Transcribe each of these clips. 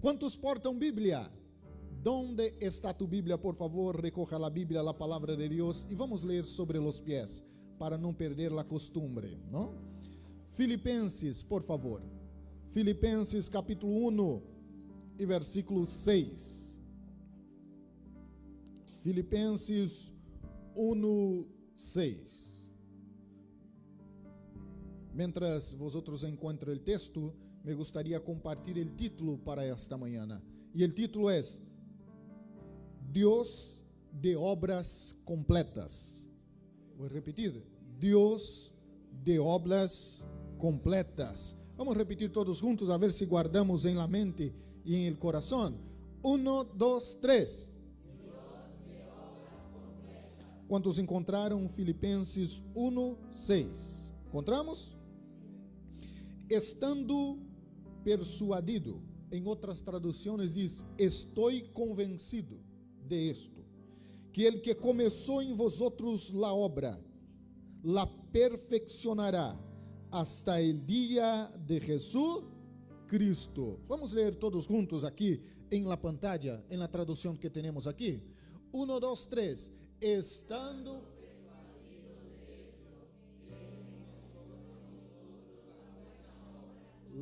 Quantos portam Bíblia? ¿Dónde está tu Bíblia? Por favor, recoja a Bíblia, a palavra de Deus, e vamos ler sobre os pés, para não perder a costumbre, não? Filipenses, por favor. Filipenses capítulo 1 e versículo 6. Filipenses 1, 6. Mientras vosotros encontram o texto, me gustaría compartir el título para esta mañana. Y el título es Dios de obras completas. Voy a repetir, Dios de obras completas. Vamos a repetir todos juntos, a ver si guardamos en la mente y en el corazón. 1, 2, 3. ¿Cuántos encontraron Filipenses 1, 6? ¿Encontramos? Estando persuadido, em outras traduções diz, estou convencido de esto, que el que começou em vosotros la obra, la perfeccionará hasta el dia de Jesús Cristo. Vamos ler todos juntos aqui em la pantalla, em la tradução que temos aqui. 1, 2, 3. Estando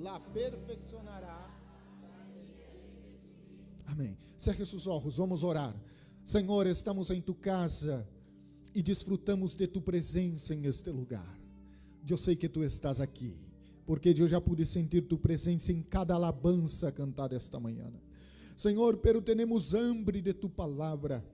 la perfeccionará. Amém. Cerre seus olhos, vamos orar. Senhor, estamos em tu casa e desfrutamos de tu presença em este lugar. Eu sei que tu estás aqui, porque eu já pude sentir tu presença em cada alabança cantada esta manhã. Senhor, pero temos hambre de tu palavra.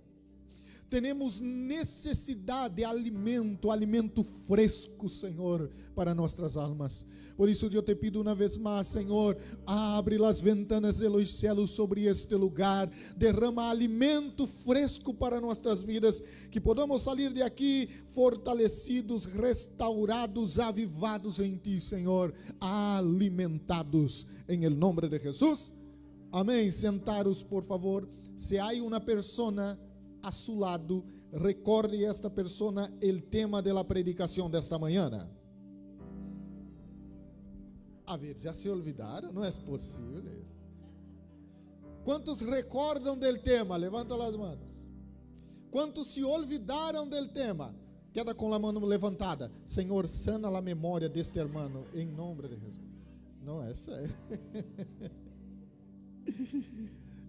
Temos necessidade de alimento fresco, Senhor, para nossas almas. Por isso eu te pido uma vez mais, Senhor, abre as ventanas de los cielos sobre este lugar, derrama alimento fresco para nossas vidas, que podamos sair de aqui fortalecidos, restaurados, avivados em Ti, Senhor, alimentados, em el nombre de Jesus. Amém. Sentaros, por favor. Se há uma pessoa a su lado, recorde esta persona el tema de la predicación de esta mañana. A ver, já se olvidaram? Não é possível. Quantos recordam del tema? Levanta as mãos. Quantos se olvidaram del tema? Queda com a mão levantada. Senhor, sana a memória deste hermano, em nome de Jesus. Não é sério.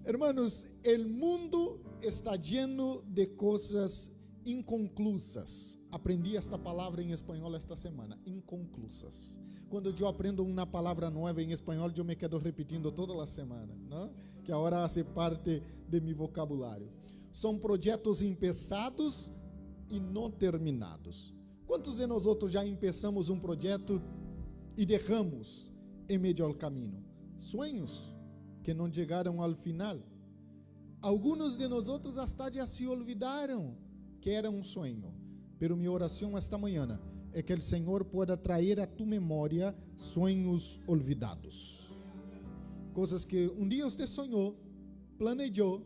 Hermanos, el mundo está lleno de coisas inconclusas. Aprendi esta palavra em espanhol esta semana, inconclusas. Quando eu aprendo uma palavra nova em espanhol, eu me quedo repetindo toda a semana, não? Que agora faz parte de meu vocabulário. São projetos empezados e não terminados. Quantos de nós outros já começamos um projeto e deixamos em meio ao caminho? Sonhos que não chegaram ao final. Alguns de nós outros hasta já se olvidaram que era um sonho. Pero minha oração esta manhã é que o Senhor pueda trazer a tu memória sonhos olvidados. Coisas que um dia você sonhou, planejou,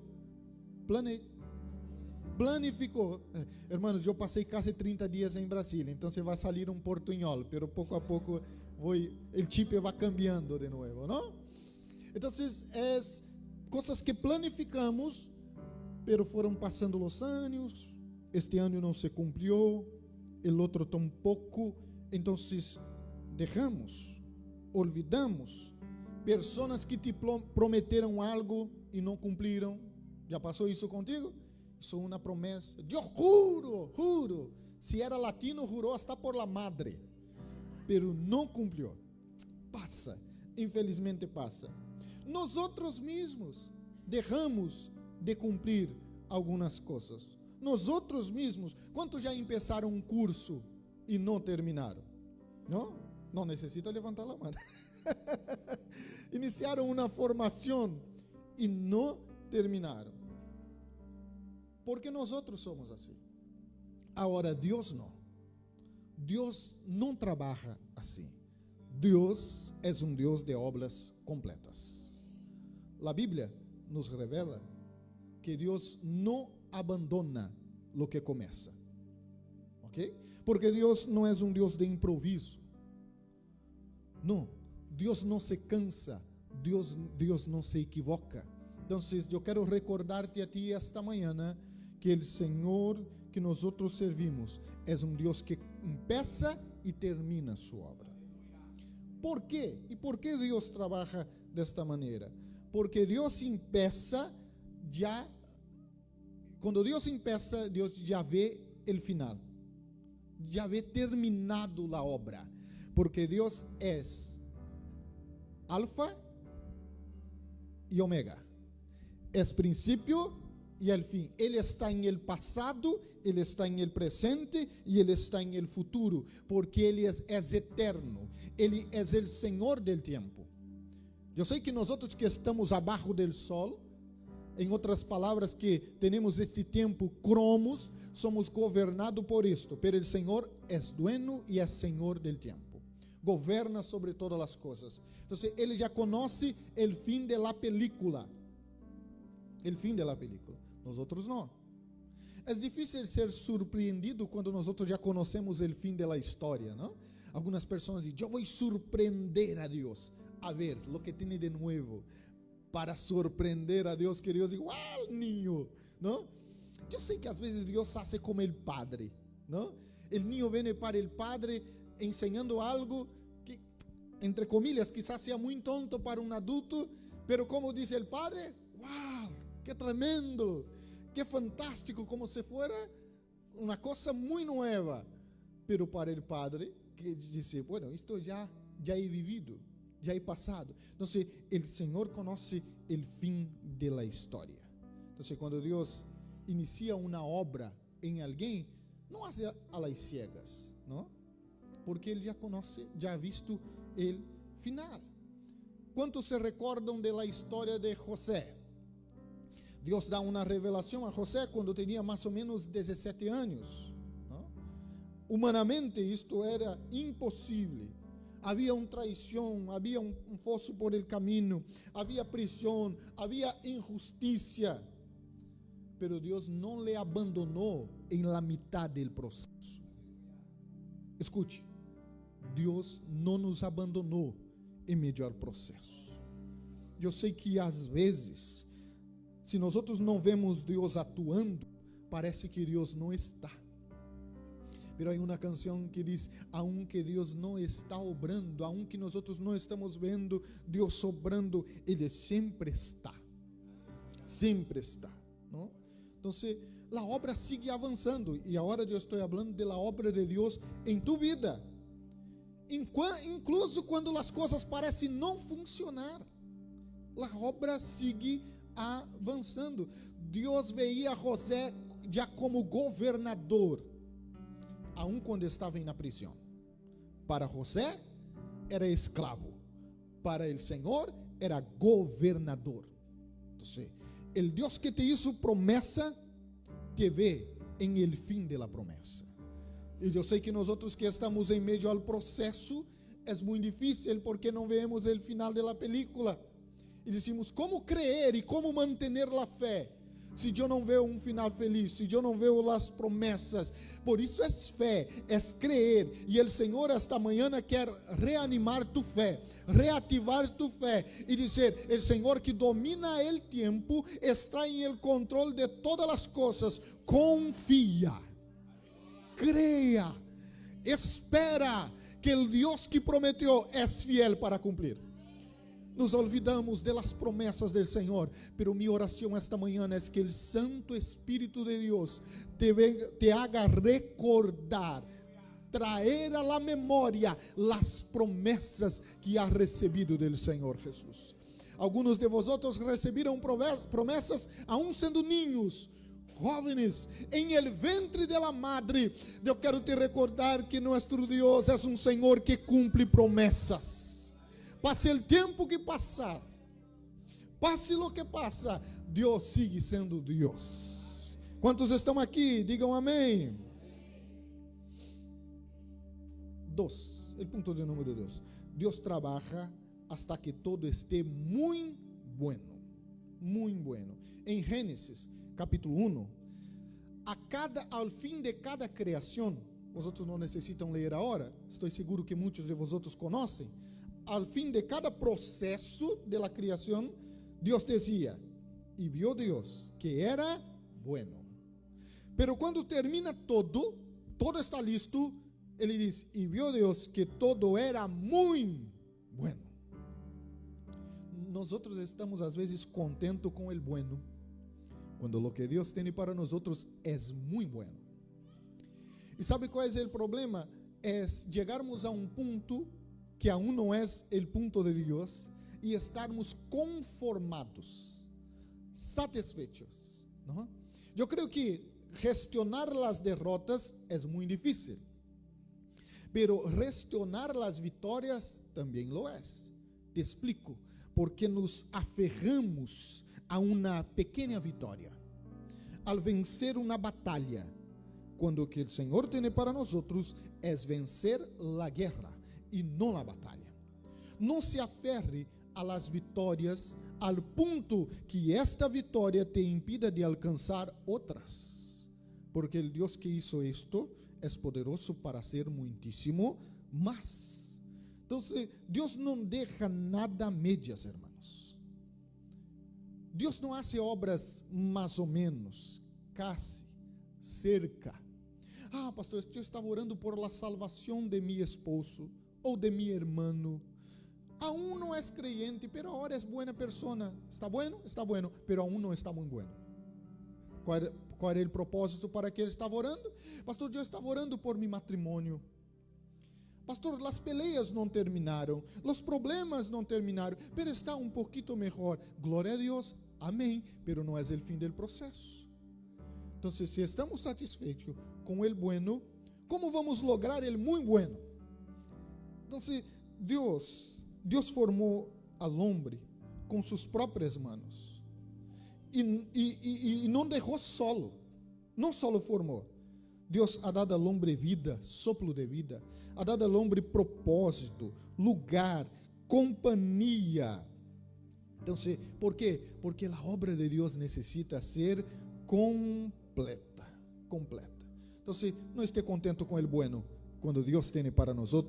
planificou. Hermanos, eu passei quase 30 dias em Brasília, então você vai sair um portunhol, pero pouco a pouco o chip vai cambiando de novo, não? Então, é coisas que planificamos, pero foram passando os anos, este ano não se cumpriu, el outro tampouco, então deixamos, olvidamos, pessoas que te prometeram algo e não cumpriram. Já passou isso contigo? Isso é uma promessa. Eu juro, se era latino, jurou hasta por la madre, pero não cumpriu. Passa, infelizmente passa. Nós outros mesmos deixamos de cumprir algumas coisas. Nós outros mesmos, quantos já começaram um curso e não terminaram? Não necessita levantar a mão. Iniciaram uma formação e não terminaram. Porque nós outros somos assim. Agora, Deus não. Deus não trabalha assim. Deus é um Deus de obras completas. A Bíblia nos revela que Deus não abandona lo que começa, ok? Porque Deus não é Deus de improviso. Não, Deus não se cansa, Deus não se equivoca. Então, eu quero recordar-te a ti esta manhã, né, que o Senhor que nós outros servimos é um Deus que começa e termina a sua obra. ¿Por quê? E por que Deus trabalha desta maneira? Porque Deus empieza já, quando Deus empieza, Deus já vê o final, já vê terminado a obra, porque Deus é Alfa e Omega, é princípio e el fim. Ele está em el passado, Ele está em el presente e Ele está em el futuro, porque Ele é eterno, Ele é o Senhor del tempo. Eu sei que nós outros que estamos abaixo del sol, em outras palavras, que temos este tempo cromos, somos governados por isto, pero o Senhor é dueño e é Senhor del tempo, governa sobre todas as coisas. Então, Ele já conhece o fim de la película. O fim de la película. Nós outros não. É difícil ser surpreendido quando nós outros já conhecemos o fim da história, não? Algumas pessoas dizem: eu vou surpreender a Deus. A ver, lo que tem de novo para surpreender a Deus, queridos, igual niño, não? Eu sei que às vezes Deus faz como o padre, não? O niño vem para o padre ensinando algo que, entre comillas, quizás seja muito tonto para um adulto, pero como diz o padre, ¡wow! ¡Qué tremendo! ¡Qué fantástico! Como se fuera uma coisa muito nova. Pero para o padre, que diz: bueno, isto já he vivido, já he passado. Então, o Senhor conhece o fim da história. Então, quando Deus inicia uma obra em alguém, não hace a las ciegas, não? Porque Ele já conhece, já ha visto o final. Quantos se recordam da história de José? Deus dá uma revelação a José quando tinha mais ou menos 17 anos. Não? Humanamente isto era impossível. Havia uma traição, havia um fosso por el caminho, havia prisão, havia injustiça. Pero Deus não lhe abandonou em la mitad del processo. Escute, Deus não nos abandonou em meio ao processo. Eu sei que às vezes, se nós outros não vemos Deus atuando, parece que Deus não está. Pero há uma canção que diz: aunque Deus não está obrando, aunque nós outros não estamos vendo Deus obrando, Ele sempre está. Sempre está, não? Então, a obra sigue avançando. E agora eu estou falando da obra de Deus em tu vida. Incluso quando as coisas parecem não funcionar, a obra sigue avançando. Deus veia José já como governador, aun quando estava na prisão. Para José era escravo, para o Senhor era governador. Então, o Deus que te hizo promessa te vê em el fim de la promessa. E eu sei que nós outros que estamos em meio ao processo é muito difícil porque não vemos o final da película. E dizemos: como crer e como manter a fé se eu não vejo um final feliz, se eu não vejo as promessas? Por isso é fé, é crer. E o Senhor esta manhã quer reanimar tu fé, reativar tu fé e dizer: o Senhor que domina o tempo está em el controle de todas as coisas. Confia, creia, espera que o Deus que prometeu é fiel para cumprir. Nos olvidamos das promessas do Senhor, pero minha oração esta manhã é que o Santo Espírito de Deus te haga recordar, traer a la memória as promessas que ha recebido do Senhor Jesus. Alguns de vosotros receberam promessas aún sendo niños, jóvenes, em el ventre de la madre. Eu quero te recordar que nosso Deus é um Senhor que cumpre promessas. Passe o tempo que passar, passe o que passa, Deus sigue sendo Deus. Quantos estão aqui? Digam amém. 2, o ponto de número 2. Deus trabalha hasta que todo esté muito bueno, muito bueno. Em Gênesis, capítulo 1, ao fim de cada criação, vosotros não necessitam ler agora, estou seguro que muitos de vosotros conhecem. al fin de cada proceso de la creación, Dios decía, y vio Dios que era bueno. Pero cuando termina todo está listo, Él dice, y vio Dios que todo era muy bueno. Nosotros estamos às vezes contentos com o bueno, quando o que Deus tem para nós é muito bueno. E sabe qual é o problema? É chegarmos a um ponto que aún não é o ponto de Deus e estarmos conformados, satisfeitos, ¿no? Eu creio que gestionar as derrotas é muito difícil, pero gestionar as vitórias também lo é. Te explico. Porque nos aferramos a uma pequena vitória. Al vencer uma batalha, quando o que o Senhor tem para nós é vencer a guerra e não a batalha. Não se aferre a las vitórias al ponto que esta vitória te impida de alcançar outras. Porque o Deus que hizo esto é poderoso para hacer muitíssimo mais. Então, Deus não deixa nada a medias, hermanos. Deus não hace obras mais ou menos, casi, cerca. Ah, pastor, eu estava orando por la salvação de mi esposo ou de mi hermano. Aún não é creyente, pero ahora é buena persona. ¿Está bueno? Está bueno, pero aún não está muito bueno. Qual era o propósito para que ele estava orando? Pastor, eu estava orando por mi matrimônio. Pastor, as peleas não terminaram, os problemas não terminaram, pero está um pouquinho melhor. Glória a Deus, amém, pero não é o fim do processo. Então, se estamos satisfeitos com o bueno, como vamos lograr o muito bueno? Então, Deus formou al hombre com suas próprias manos e não deixou solo, não solo formou. Deus ha dado ao homem vida, soplo de vida, ha dado ao homem propósito, lugar, companhia. Então, por quê? Porque a obra de Deus necessita ser completa. Então, não esteja contento com o bueno, quando Deus tem para nós o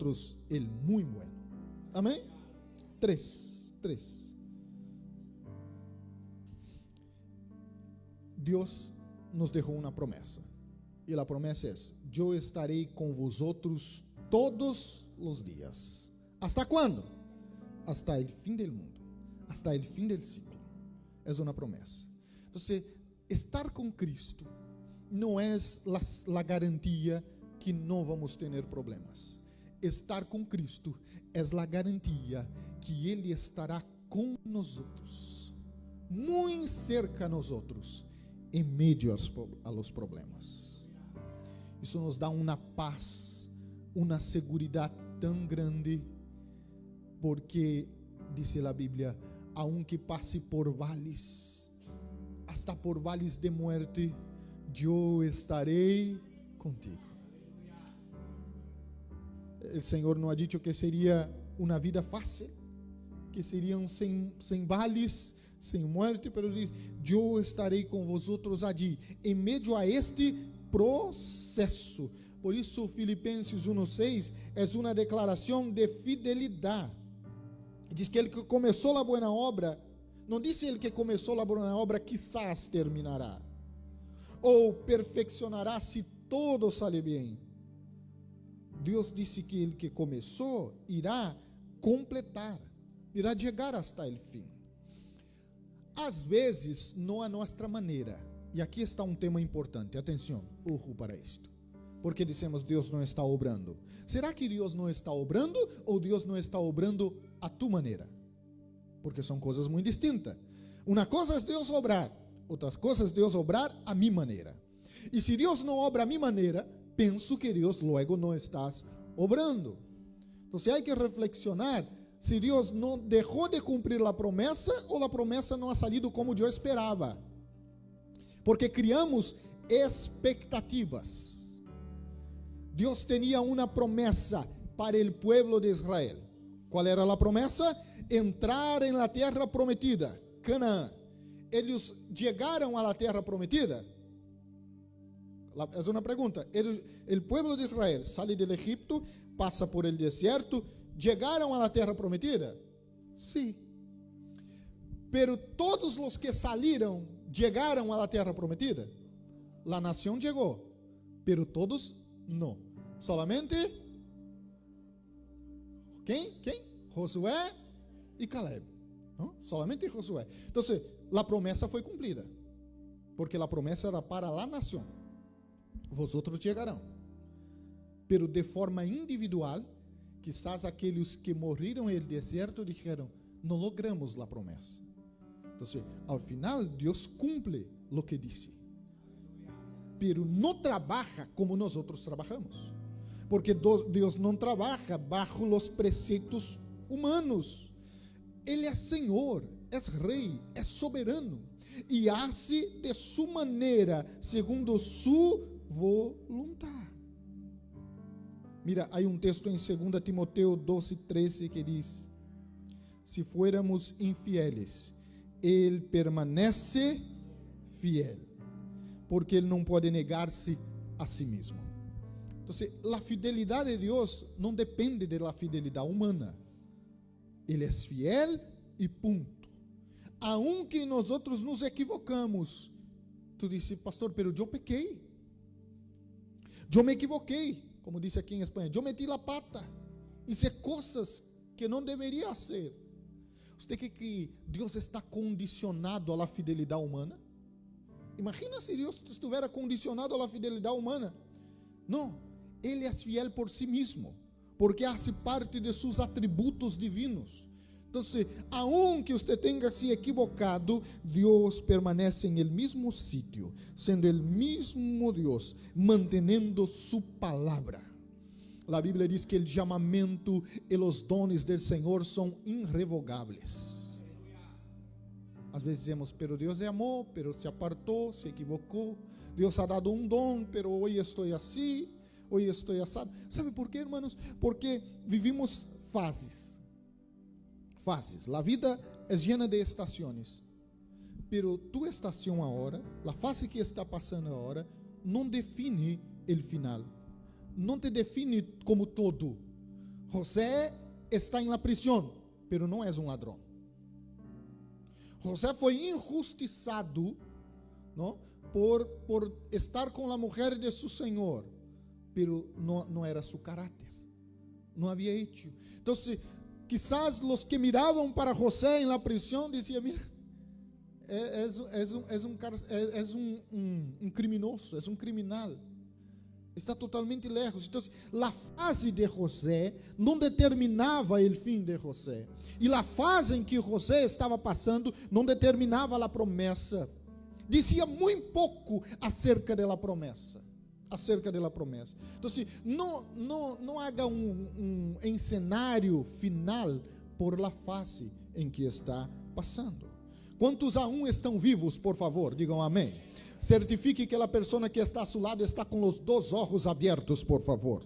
muito bueno. Amém? 3. Deus nos deixou uma promessa. E a promessa é: eu estarei com vosotros todos os dias. ¿Hasta quando? Hasta el fin del mundo, hasta el fin del ciclo. É uma promessa. Então, estar com Cristo não é a garantia que não vamos ter problemas. Estar com Cristo é a garantia que Ele estará com nós, muito cerca a nós, em meio a los problemas. Isso nos dá uma paz, uma segurança tão grande, porque, diz a Bíblia, aunque passe por vales, hasta por vales de muerte, eu estarei contigo. O Senhor não ha dicho que seria uma vida fácil, que seriam sem vales, sem muerte, pero diz, eu estarei com vosotros allí, em meio a este processo. Por isso Filipenses 1:6 é uma declaração de fidelidade. Diz que ele que começou a boa obra, não disse ele que começou a boa obra quizás terminará, ou perfeccionará se todo sale bem. Deus disse que ele que começou irá completar, irá chegar hasta o fim. Às vezes não a nossa maneira. E aqui está um tema importante, atenção, para isto. Porque dizemos Deus não está obrando. Será que Deus não está obrando ou Deus não está obrando a tu maneira? Porque são coisas muito distintas. Uma coisa é Deus obrar, outra coisa é Deus obrar a minha maneira. E se Deus não obra a minha maneira, penso que Deus luego não está obrando. Então, há que reflexionar se Deus não deixou de cumprir a promessa ou a promessa não ha salido como eu esperava. Porque criamos expectativas. Deus tinha uma promessa para o povo de Israel. Qual era a promessa? Entrar em la terra prometida, Canaã. Eles chegaram à terra prometida? É uma pergunta. O povo de Israel sai do Egito, passa por el deserto, ¿llegaron a la tierra prometida? Sí. Pero todos los que salieron, ¿llegaron a la tierra prometida? La nación llegó, pero todos no. Solamente, ¿quién? Josué y Caleb, ¿no? Solamente Josué. Entonces, la promesa fue cumplida, porque la promesa era para la nación. Vosotros llegarán. Pero de forma individual, quizás aqueles que morreram no deserto dijeron, não logramos a promessa. Então, ao final, Deus cumple o que disse. Pero não trabalha como nós outros trabalhamos. Porque Deus não trabalha bajo os preceitos humanos. Ele é Senhor, é Rei, é soberano. E hace de sua maneira, segundo sua vontade. Mira, há um texto em 2 Timoteo 12:13 que diz: se fuéramos infieles, Ele permanece fiel, porque Ele não pode negar-se a si mesmo. Então, a fidelidade de Deus não depende da fidelidade humana. Ele é fiel e ponto. Aunque nós outros nos equivocamos, tu disse, pastor, pero eu pequei, eu me equivoquei. Como dice aqui em Espanha, eu meti la pata, hice coisas que não deveria ser. Você crê que Deus está condicionado à fidelidade humana? Imagina se Deus estivesse condicionado à fidelidade humana. Não, Ele é fiel por si mesmo, porque faz parte de seus atributos divinos. Então, aunque você tenha se equivocado, Deus permanece em el mesmo sítio, sendo el mesmo Deus, mantendo sua palavra. A Bíblia diz que o chamamento e os dones do Senhor são irrevogáveis. Às vezes dizemos, pero Deus é amor, pero se apartou, se equivocou. Deus ha dado um dom, pero hoje estou assim, hoje estou assado. Sabe por quê, irmãos? Porque vivimos fases. A vida é llena de estações, pero tu estação agora, a fase que está passando agora, não define o final, não te define como todo. José está em la prisão, pero não é um ladrão. José foi injustiçado, não? Por estar com a mulher de seu senhor, pero não era seu caráter, não havia hecho. Então, quizás os que miravam para José em la prisão diziam, mira, és um criminoso, és um criminal, está totalmente lejos. Então, a fase de José não determinava o fim de José, e a fase em que José estava passando não determinava a promessa. Dizia muito pouco acerca da promessa. Então, não haga um cenário final por la fase em que está passando. Quantos aún estão vivos, por favor, digam amém. Certifique que a pessoa que está a seu lado está com os dois olhos abertos, por favor.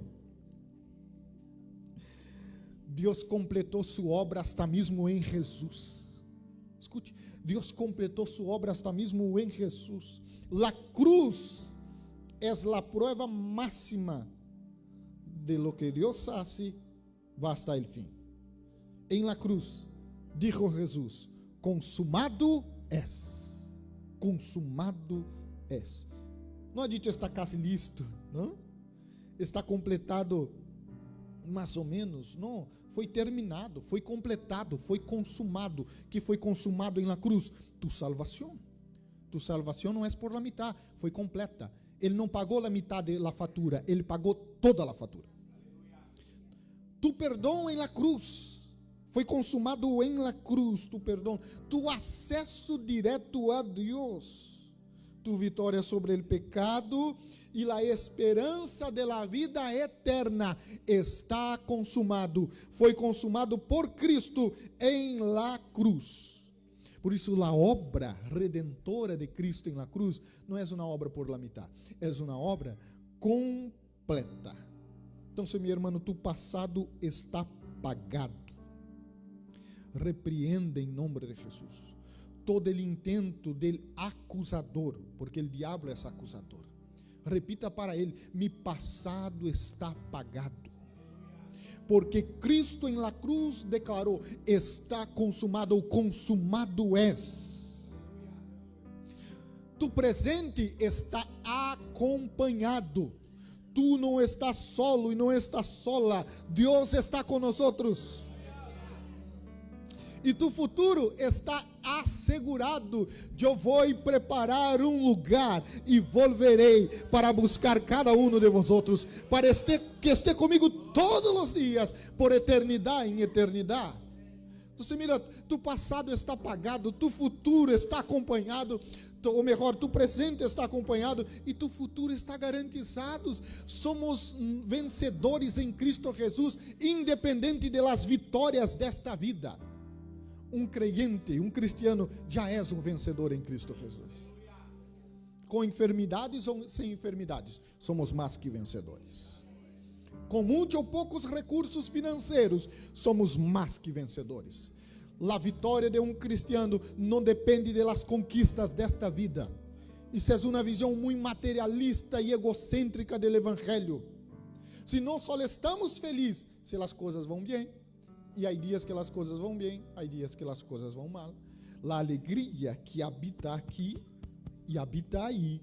Deus completou sua obra hasta mesmo em Jesus. Escute, Deus completou sua obra hasta mesmo em Jesus. La cruz es la prueba máxima de lo que Dios hace va hasta el fin. En la cruz dijo Jesús, consumado es. Consumado es. Não ha dicho está casi listo, não? Está completado mais ou menos, não. Foi terminado, foi completado, foi consumado. Que foi consumado em la cruz? Tu salvação. Tu salvação não é por la mitad, foi completa. Ele não pagou a metade da fatura, ele pagou toda a fatura. Tu perdão em la cruz, foi consumado em la cruz, tu perdão, tu acesso direto a Deus, tu vitória sobre o pecado e a esperança de la vida eterna está consumado, foi consumado por Cristo em la cruz. Por isso, a obra redentora de Cristo em la cruz não é uma obra por la mitad, é uma obra completa. Então, meu irmão, tu passado está pagado. Repreenda em nome de Jesus todo o intento del acusador, porque o diabo é acusador. Repita para ele: mi passado está pagado. porque Cristo em la cruz declarou: está consumado, ou consumado és. Tu presente está acompanhado. Tu não estás solo e não estás sola. Deus está com nós. E tu futuro está assegurado. Eu vou preparar um lugar e volverei para buscar cada um de vosotros, para que esteja comigo todos os dias, por eternidade em eternidade. Então, mira, tu passado está pagado, tu futuro está acompanhado, ou melhor, tu presente está acompanhado e tu futuro está garantizado. Somos vencedores em Cristo Jesus, independente das vitórias desta vida. Um crente, um cristiano, já és um vencedor em Cristo Jesus. Com enfermidades ou sem enfermidades, somos mais que vencedores. Com muitos ou poucos recursos financeiros, somos mais que vencedores. A vitória de um cristiano não depende das conquistas desta vida. Isso é uma visão muito materialista e egocêntrica do evangelho. Se nós só estamos felizes se as coisas vão bem, e há dias que as coisas vão bem, há dias que as coisas vão mal. A alegria que habita aqui e habita aí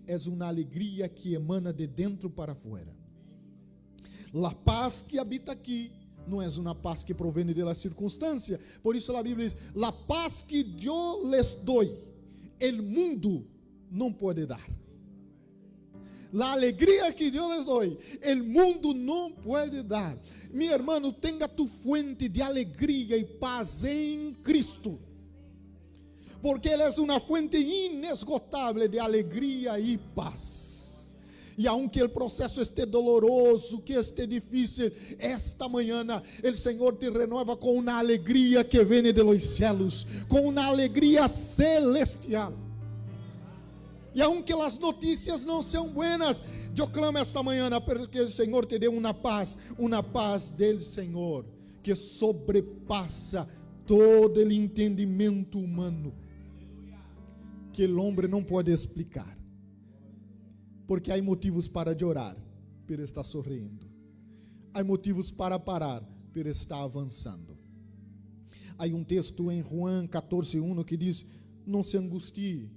é uma alegria que emana de dentro para fora. A paz que habita aqui não é uma paz que provém da circunstância. Por isso a Bíblia diz: a paz que eu les doy, el mundo não pode dar. A alegria que eu les doy, el mundo não pode dar. Meu irmão, tenha tu fuente de alegria e paz em Cristo, porque Ele é uma fuente inesgotável de alegria e paz. E aunque o processo esteja doloroso, que esteja difícil, esta manhã o Senhor te renova com uma alegria que vem de los cielos, com uma alegria celestial. E aunque as notícias não são buenas, eu clamo esta manhã para que o Senhor te dê uma paz do Senhor, que sobrepassa todo o entendimento humano, que o homem não pode explicar. Porque há motivos para chorar, por estar sorrindo. Há motivos para parar, por estar avançando. Há um texto em Juan 14:1 que diz: não se angustie.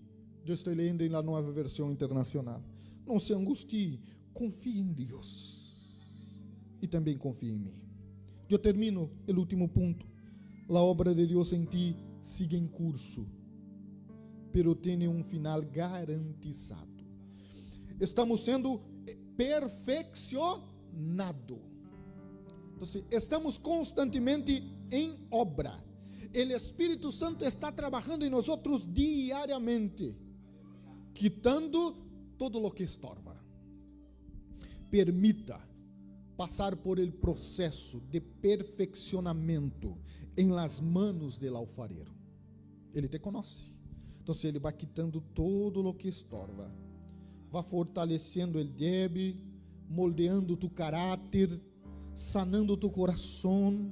Eu estou lendo em la Nova Versão Internacional. Não se angustie, confie em Deus e também confie em mim. Eu termino o último ponto. A obra de Deus em ti sigue em curso, pero tem um final garantizado. Estamos sendo perfeccionados. Então, estamos constantemente em obra. O Espírito Santo está trabalhando em nós diariamente, quitando todo o que estorba. Permita passar por el processo de perfeccionamento em las manos del alfarero. Ele te conhece. Então, ele vai quitando todo o que estorba, vai fortalecendo o débil, moldeando tu caráter, sanando tu coração,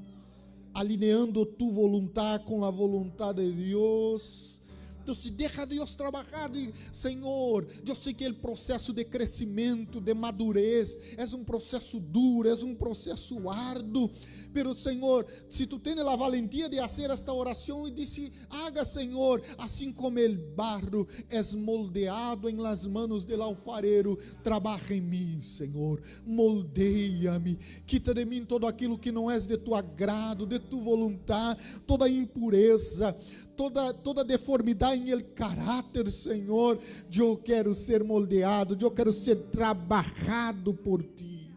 alineando tu voluntad com a voluntad de Deus. Então, se deixa Deus trabalhar, Senhor, eu sei que o processo de crescimento, de madurez, é um processo duro, é um processo árduo, pero Senhor, se tu tens a valentia de fazer esta oração e disse: haga, Senhor, assim como el barro é moldeado em las manos del alfarero, trabalha em mim, Senhor, moldeia-me, quita de mim todo aquilo que não é de tu agrado, de tu vontade, toda impureza, toda deformidade em el caráter, Senhor. Eu quero ser moldeado, eu quero ser trabalhado por ti.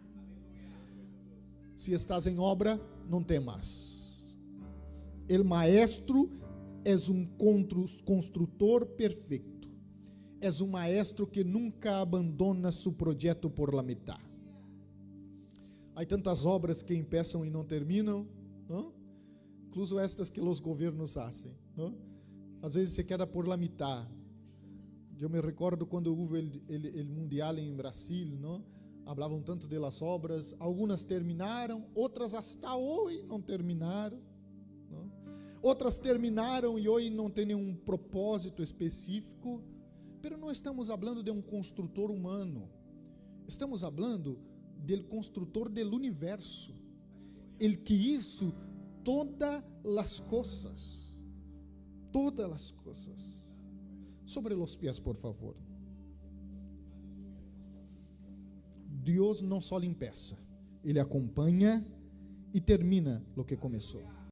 Se estás em obra, não temas. El maestro é um construtor perfeito. É um maestro que nunca abandona seu projeto por la mitad. Há tantas obras que empeçam e não terminam, não? Incluso estas que os governos fazem, não? Às vezes se queda por la mitad. Eu me recordo quando houve o Mundial em Brasil, não? Hablavam tanto de las obras, algumas terminaram, outras hasta hoje não terminaram, não? Outras terminaram e hoje não tem nenhum propósito específico, mas não estamos falando de um construtor humano, estamos falando do construtor do universo, el que hizo todas las cosas. Todas las cosas. Sobre los pies, por favor. Deus não só lhe impeça, Ele acompanha e termina o que começou.